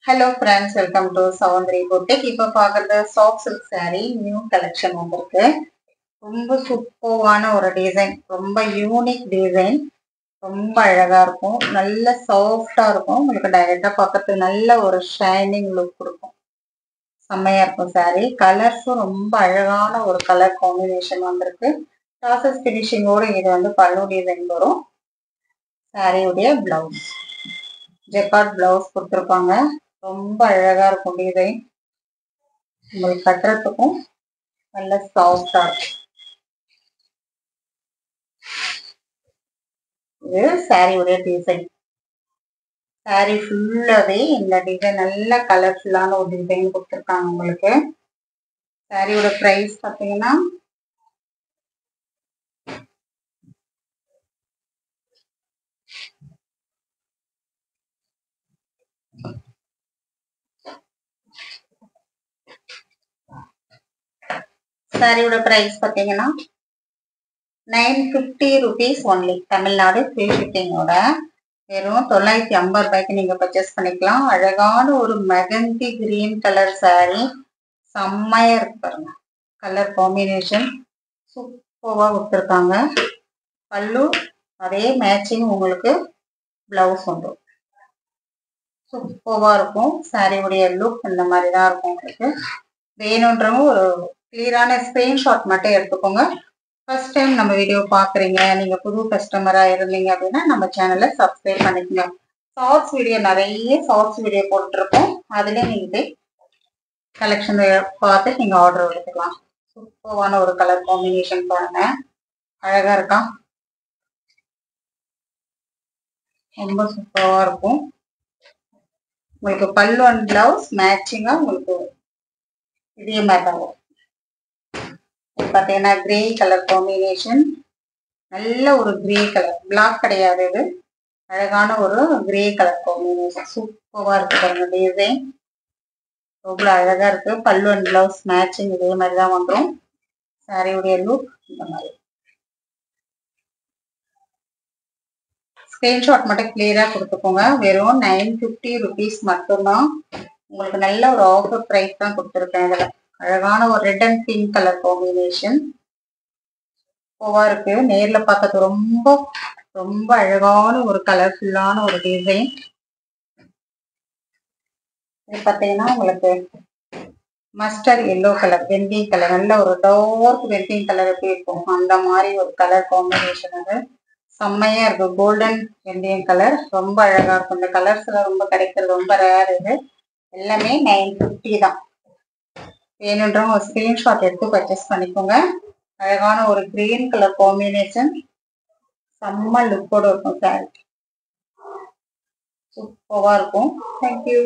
Hello friends, welcome to Savandri Boutique. இப்போ பார்க்குறது soft silk saree new collection வந்திருக்கு. ரொம்ப சூப்பரான ஒரு டிசைன், ரொம்ப யூனிக் டிசைன், ரொம்ப அழகா இருக்கும், நல்ல சாஃப்டா இருக்கும். உங்களுக்கு டைரக்டா பார்க்கறதுக்கு நல்ல ஒரு ஷைனிங் லுக் கொடுக்கும். செம்மையா இருக்கும் saree. கலர்ஸும் ரொம்ப அழகான ஒரு கலர் காம்பினேஷன் வந்திருக்கு. ப்ராசஸ் ஃபினிஷிங்கோட இது வந்து பல்லு டிசைன் வரும். saree உடைய பிளவுஸ் ஜெக்கார்ட் பிளவுஸ் கொடுத்துருப்பாங்க. ரொம்ப அழகா இருக்கும் டிசைன். உங்களுக்கு கட்டுறதுக்கும் நல்ல சாஃப்டா இருக்கும். இது சாரியுடைய டிசைன். சாரி ஃபுல்லாவே இந்த டிசைன் நல்ல கலர்ஃபுல்லான ஒரு டிசைன் கொடுத்துருக்காங்க உங்களுக்கு. சாரியோட பிரைஸ் பார்த்தீங்கன்னா சாரியோட பிரைஸ் பார்த்தீங்கன்னா 950 rupees ஒன்லி. தமிழ்நாடு ஃப்ரீ ஷிப்பிங்கோட வெறும் 950 ரூபாய்க்கு நீங்க பர்ச்சேஸ் பண்ணிக்கலாம். அழகான ஒரு மெகந்தி கிரீன் கலர் சாரி, செம்மையா இருக்கு பாருங்க. கலர் காம்பினேஷன் சூப்பரா கொடுத்துருக்காங்க. பல்லு அதே மேட்சிங், உங்களுக்கு பிளவுஸ் வந்துடும். சூப்பரா இருக்கும். சாரியுடைய லுக் இந்த மாதிரி தான் இருக்கும். உங்களுக்கு வேணுன்றவங்க ஒரு கிளியரான ஸ்கிரீன்ஷாட் மட்டும் எடுத்துக்கோங்க. ஃபர்ஸ்ட் டைம் நம்ம வீடியோ பார்க்குறீங்க, நீங்க புது கஸ்டமரா இருந்தீங்க அப்படின்னா நம்ம சேனலை சப்ஸ்கிரைப் பண்ணிக்கோங்க. ஷார்ட்ஸ் வீடியோ நிறைய ஷார்ட்ஸ் வீடியோ போட்டுருக்கோம். அதுல நீங்க கலெக்ஷன் பார்த்து நீங்க ஆர்டர் எடுத்துக்கலாம். சூப்பரான ஒரு கலர் காம்பினேஷன் பாருங்க, அழகா இருக்கா, ரொம்ப சூப்பரா இருக்கும். உங்களுக்கு பல்லு அண்ட் பிளவுஸ் மேட்சிங்கா உங்களுக்கு இதே மாதிரி தான் வரும். பார்த்தீங்கன்னா கிரே கலர் காம்பினேஷன், நல்ல ஒரு கிரே கலர், பிளாக் கிடையாது, இது அழகான ஒரு கிரே கலர் காம்பினேஷன். சூப்பரா இருக்கு பாருங்க டிசைன், ரொம்ப அழகா இருக்கு. பல்லு அண்ட் பிளவுஸ் மேட்சிங் இதே மாதிரி தான் வந்துடும். சாரியுடைய லுக் இந்த மாதிரி. ஸ்கிரீன்ஷாட் மட்டும் கிளியரா கொடுத்துக்கோங்க. வெறும் 950 rupees மட்டும்தான். உங்களுக்கு நல்ல ஒரு ஆஃபர் பிரைஸ் தான் கொடுத்துருக்கேன். இதுல அழகான ஒரு red and pink colour combination சூப்பரா இருக்கு. நேர்ல பார்க்கறது ரொம்ப ரொம்ப அழகான ஒரு கலர்ஃபுல்லான ஒரு டிசைன். இது பார்த்தீங்கன்னா உங்களுக்கு மஸ்டர்ட் எல்லோ கலர், வெந்தயம் கலர், நல்ல ஒரு டார்க் வெந்தயம் கலர் எப்படி இருக்கும் அந்த மாதிரி ஒரு கலர் காம்பினேஷன். அது செம்மையா இருக்கு. கோல்டன் வெந்தயம் கலர் ரொம்ப அழகா இருக்கும். இந்த கலர்ஸ் எல்லாம் ரொம்ப கிடைக்கிறது ரொம்ப ரேர். இது எல்லாமே 950 தான். வேணுன்றவங்க ஒரு ஸ்கிரீன்ஷாட் எடுத்து பர்ச்சேஸ் பண்ணிக்கோங்க. அழகான ஒரு கிரீன் கலர் காம்பினேஷன், செம்ம லுக்கோட இருக்கும் சாரி, சூப்பரா இருக்கும். தேங்க்யூ.